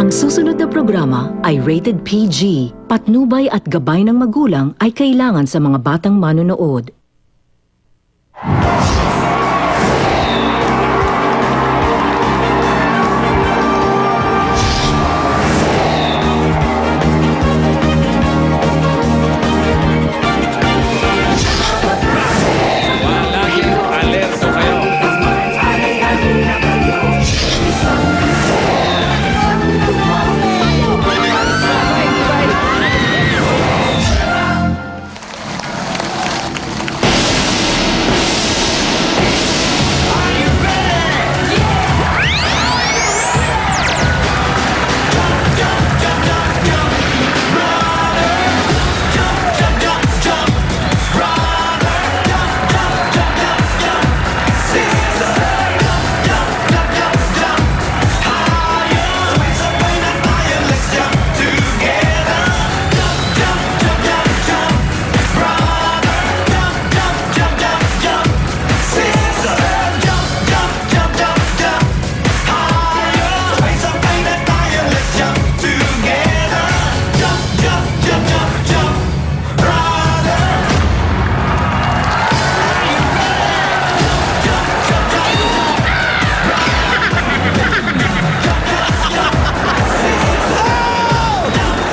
Ang susunod na programa ay rated PG. Patnubay at gabay ng magulang ay kailangan sa mga batang manonood. Laging alerto kayo.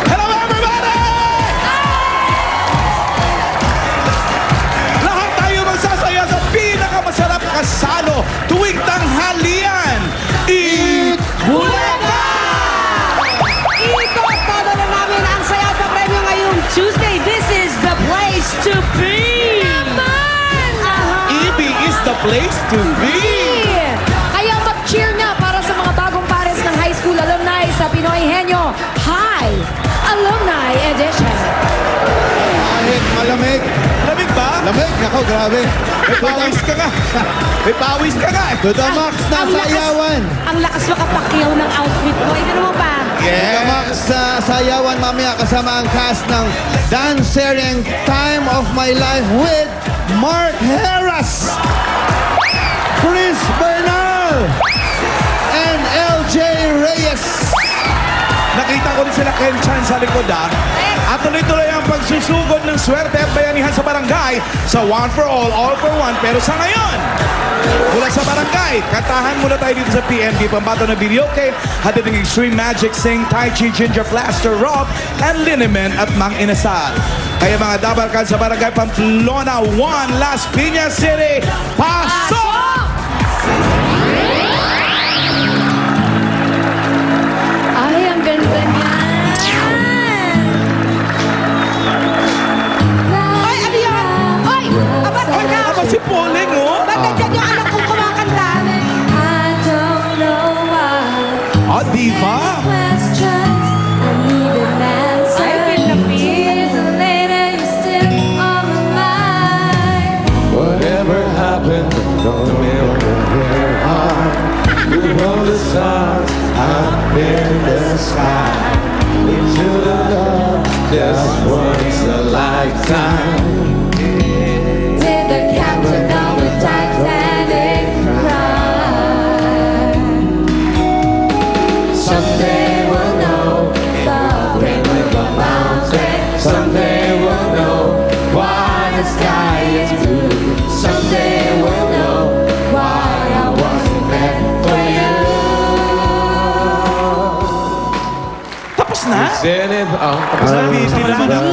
Hello everybody! Lahat tayo magsasaya sa pinakamasarap kasalo tuwing tanghalian. Eat Bulaga! Ito, todo na namin ang saya pa premyo ngayong Tuesday. This is the place to be! Naman! EB is the place to be. Kaya mag-cheer na para sa mga bagong pares ng high school alumni sa Pinoy Henyo High Alumni Edition. Kahit malamig. Lamig ba? Lamig, ako, grabe. May pawis ka nga. May pawis ka nga. To the max na Ang lakas- sayawan. Ang lakas makapakyaw ng outfit mo. Ito mo pa. To the max sa sayawan mamaya kasama ang cast ng Dancing Time of My Life with Mark Harris, Chris Bernal, and LJ Reyes. Nakita ko rin sila Ken Chan sa likod At tuloy-tuloy ang pagsusugod ng swerte at bayanihan sa barangay sa One for All for One. Pero sa ngayon, mula sa barangay, kantahan muna tayo dito sa PMB. Pambato na video game, hatid ng Extreme Magic Sing, Tai Chi, Ginger Blaster, Rob, and Liniment at Mang Inasal. Kaya mga dabarkan sa barangay Pamplona 1, Las Piñas City, pasok! Ay, ang ganda niya. Ay, ano yan? Ay, abat ka ka. Aba si Pauling, oh! Ba't nandiyan yung anak kong kumakanta? I don't know why. Ah, diva! Questions, I need an answer. Ay, feel na feel. Years later, you're still on my mind. Whatever happened, don't remember where I'm. You know the stars up in the sky. Into the love just once a lifetime. Did the captain of the Titanic cry? Someday we'll know the rain will go mountain. Someday we'll know why the sky is blue. Someday we'll know why I wasn't meant for you. Tapos na? Tapos na, busy naman ako.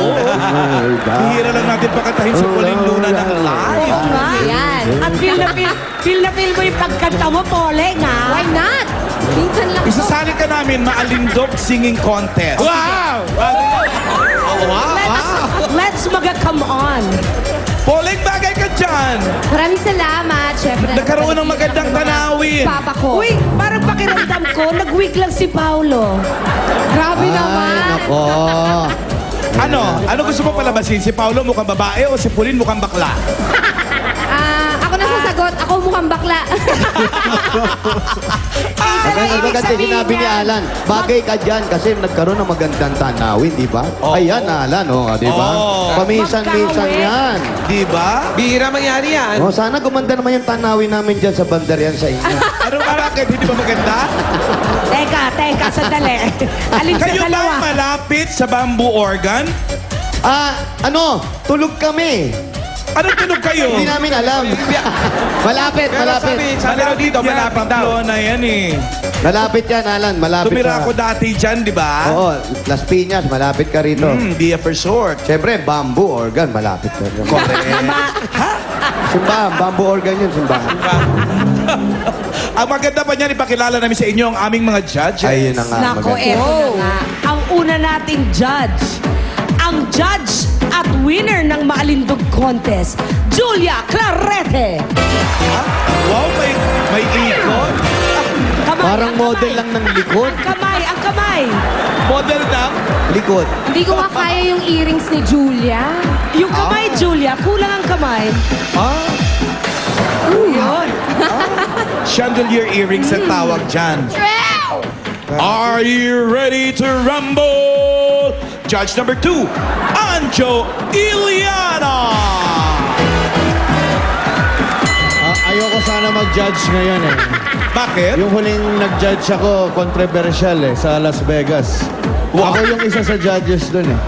Hihira lang natin pakantahin si Pauling Luna ng live. Yan. At feel mo yung pagkanta mo, Poleng, ha? Why not? Minsan lang Isasali ka namin maalindog singing contest. Wow! Let's come on. Pauling, bagay ka dyan! Maraming salamat, syempre. Nagkaroon ng magandang tanawin. Papa ko. Uy, parang pakiramdam ko, nag-week lang si Paulo. Grabe naman. Nako. Ano gusto mo palabasin? Si Paulo mukhang babae o si Pauline mukhang bakla? Ako na sasagot. Ako mukhang bakla. Maganda sinabi ni Alan, bagay ka dyan kasi nagkaroon ng magandang tanawin, di ba? Oo. Ayan, Alan, di ba? Oo. Paminsan-minsan yan. Di ba? Bihira mangyari yan. Sana gumanda naman yung tanawin namin dyan sa bandarian sa inyo. Ano ba bakit? Hindi ba maganda? Teka, sandali. Alin sa Kayo ba dalawa? malapit sa bamboo organ? Tulog kami. Anong tunog kayo? Hindi namin alam. Malapit. Sabi daw dito, malapit daw. Pamplona yan eh. Malapit yan, Alan. Malapit Tumira sa- ako dati dyan, di ba? Oo, Las Piñas, malapit ka rito. Be a resort. Siyempre, bamboo organ, malapit ka rito. Correct. Simbahan, bamboo organ yun, simbahan. Ang maganda pa niyan, ipakilala namin sa inyo ang aming mga judges. Ayun na nga. Nako, maganda. eto na nga. Ang una nating judge. Ang judge at winner ng Maalindog Contest, Julia Clarete. Wow, may ikot. Kamay, Parang ang kamay. model lang ng likod. Ang kamay. Model na. Likod. Hindi ko makaya yung earrings ni Julia. Yung kamay, Julia, kulang ang kamay. Yun. Chandelier earrings ang tawag dyan. Are you ready to rumble? Judge number 2, Anjo Iliana. Ayoko sana mag-judge ngayon eh. Bakit? Yung huling nag-judge ako, controversial sa Las Vegas. Wow. Ako yung isa sa judges dun eh.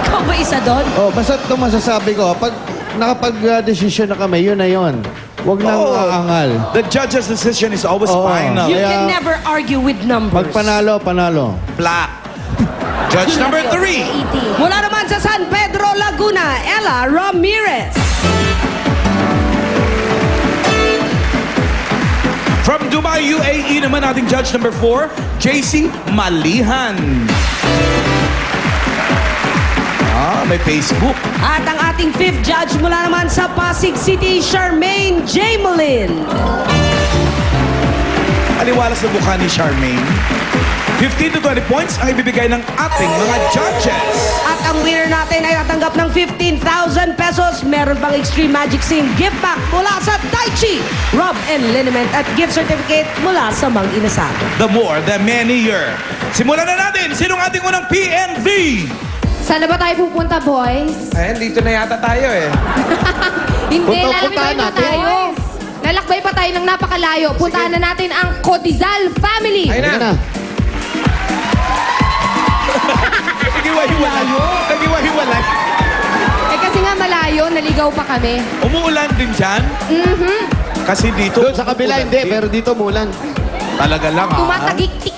Ikaw ba isa doon? Basta ito masasabi ko, pag nakapag-decision na kami, yun na yun. Huwag nang Oo. aangal. The judge's decision is always Oo. final. You Kaya- can never argue with numbers. Pag panalo, panalo. Black. Judge number 3, Mula naman sa San Pedro, Laguna, Ella Ramirez. from Dubai, UAE naman ating judge number 4, JC Malihan. May Facebook. At ang ating fifth judge mula naman sa Pasig City, Charmaine Jamelin. Aliwalas na mukha ni Charmaine. 15 to 20 points ang ibibigay ng ating mga judges. At ang winner natin ay tatanggap ng 15,000 pesos. Meron pang Extreme Magic Sim gift pack mula sa Daichi, Rub and Liniment at gift certificate mula sa Mang Inasal. The more, the merrier. Simulan na natin. Sinong ating unang PNV? Saan na ba tayo pupunta, boys? Ayan, dito na yata tayo eh. Hindi, Puntahan lalakbay pa natin. tayo. Lalakbay pa tayo ng napakalayo. Puntahan na natin ang Codizal family. Ayun Ayun na. na. Nagiwa-hiwalay. Nagiwa-hiwalay. Eh kasi nga malayo, naligaw pa kami. Umuulan din dyan. Kasi dito. Doon sa kabila, hindi. Pero dito mulan. Talaga lang ha. Tumatagiktik.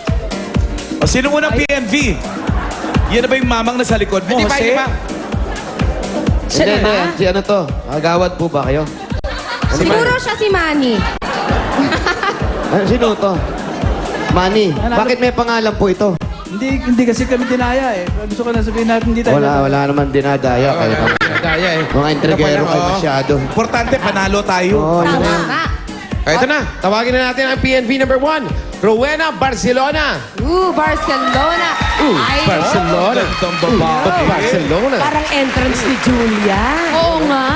O, sino unang PNV? Yan na ba yung mamang nasa likod mo, Hindi pa, Jose? hindi pa. Siya na ba? Si ano to? Agawad po ba kayo? Siguro siya si Manny. Sino to? Manny. Bakit may pangalan po ito? Hindi kasi kami dinaya eh. Gusto ko na sabihin natin hindi tayo. Wala naman dinadaya. Kayo Daya eh. mga intrigero kayo Oo. masyado. Importante, panalo tayo. Oo, yun na. Tama. Ito na, tawagin na natin ang PNV number 1, Rowena Barcelona. Barcelona. Ay, Barcelona. Gandang babae. Barcelona. Parang entrance ni Julia. oo nga.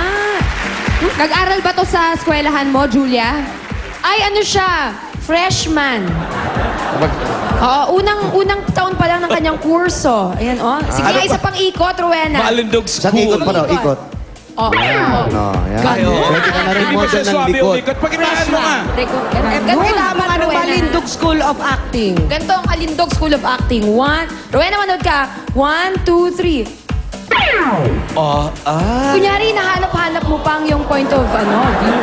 Nag-aral ba to sa eskwelahan mo, Julia? Ay, ano siya? Freshman. Oo, unang taon pa lang ng kanyang kurso. Ayan, oh. Sige, isa pang ikot, Rowena. Maalindog Sa School. ikot pa daw, ikot. Oh. No, yan. Ganon. Pwede ka na rin Hindi ba model siya ng swabe likod. ulikot? Pag-ibahan mo nga. Kailangan ano ba Lindog School of Acting? Ganito ang Kalindog School of Acting. Rowena, manood ka. 1, 2, 3. Kunyari, nahanap-hanap mo pang yung point of, view.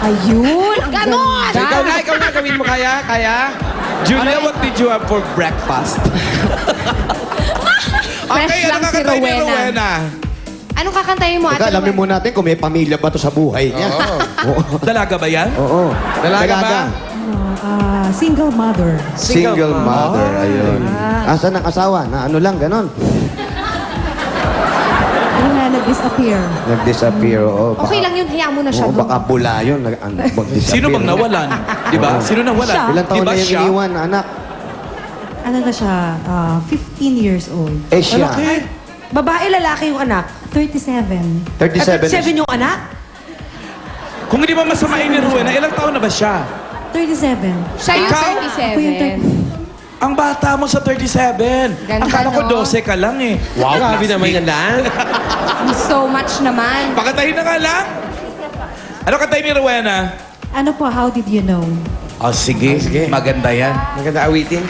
Ayun, ganon! Ikaw na, gawin mo kaya? Kaya? Julia, what did you have for breakfast? Fresh lang si kakantay ni Rowena. Anong kakantayin mo, Teka, Ate alamin Rowena? mo natin kung may pamilya ba to sa buhay niya. Oo. Dalaga ba yan? Oo. Dalaga ba? Single mother. Single mother. Ayun. Asan ang asawa? Na ano lang, ganon. Wala, nag-disappear. Nag-disappear, oo. Okay lang yun, hayaan mo na siya Oo, doon. baka pula yun. Mag-disappear. Sino bang nawalan? Di ba? Sino nawalan? Ilang taon Di ba na yung siya? iniwan, anak? Ano na siya, 15 years old. Eh siya. Babae, lalaki yung anak. 37. 37. 37 yung anak? Kung hindi ba masamain ni Rowena, ilang taon na ba siya? 37. Siya yung Ikaw? Ako yung 37. Ang bata mo sa 37. Ganda, Akala ko no? 12 ka lang eh. Wow, grabe naman yan lang. So much naman. Pakatayin na nga lang. Ano katayin ni Rowena? Ano po, how did you know? Oh, sige. sige. Maganda yan. Maganda awitin.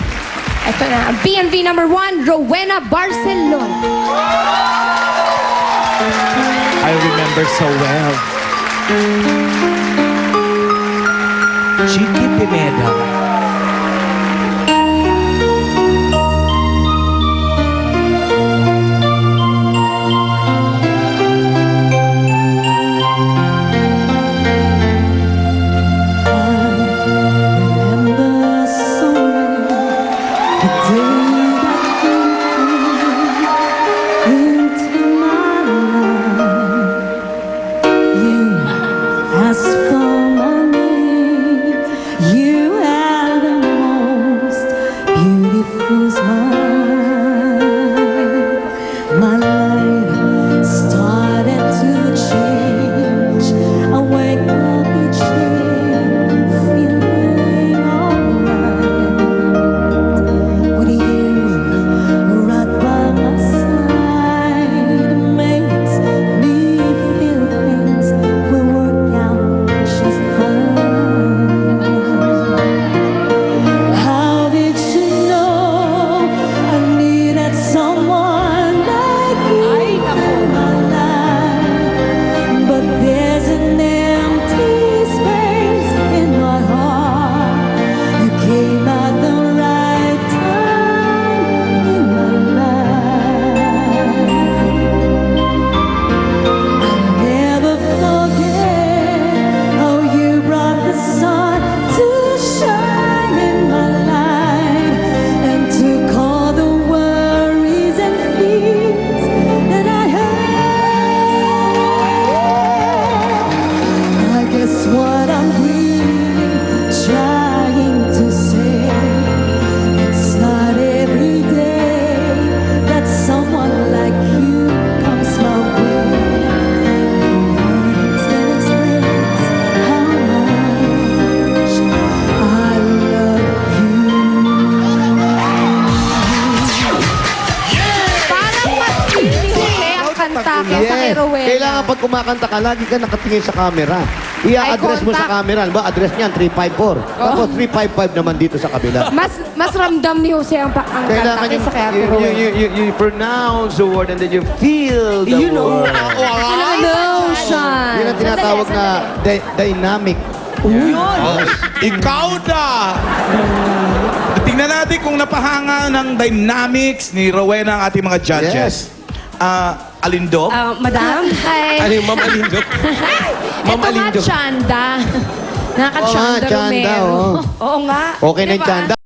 Ito na, ang BNV number 1, Rowena Barcelona. I remember so well. Chiqui Pineda. Remember so well the day that you came into my life. You asked for my name. You had the most beautiful smile. My life started to change. I wake up each day feeling alright. With you right by my side makes me feel things will work out just fine. How did you know I needed someone like you in my life? But there's an empty space in my heart. You came at the right time in my life. I'll never forget how you brought the sun to shine in my life and took all the worries and fears that I had. I guess what I'm really trying to say, it's not every day that someone like you comes my way. No words can express how much I love you. Parang mas pinili ang kanta kesa kay Rowena. Kailangan pag kumakanta ka, lagi ka nakatingin sa camera. I-address mo sa contact. camera. Ba, address niyan, 354. Tapos 355 naman dito sa kabila. Mas ramdam ni Jose ang kanta Kailangan kaysa kay Ate Rowena. You pronounce the word and then you feel the word. Emotion. Yun ang tinatawag na dynamic. Ikaw na! Tingnan natin kung napahanga ng dynamics ni Rowena ang ating mga judges. Alindog? Madam? Hi. Ano yung Ma'am Alindog? Ma'am Ito nga, Alindog. Chanda. Nakaka-Chanda Oo nga, Chanda, Romero. oo. Oo nga. Okay na yung Diba? tanda.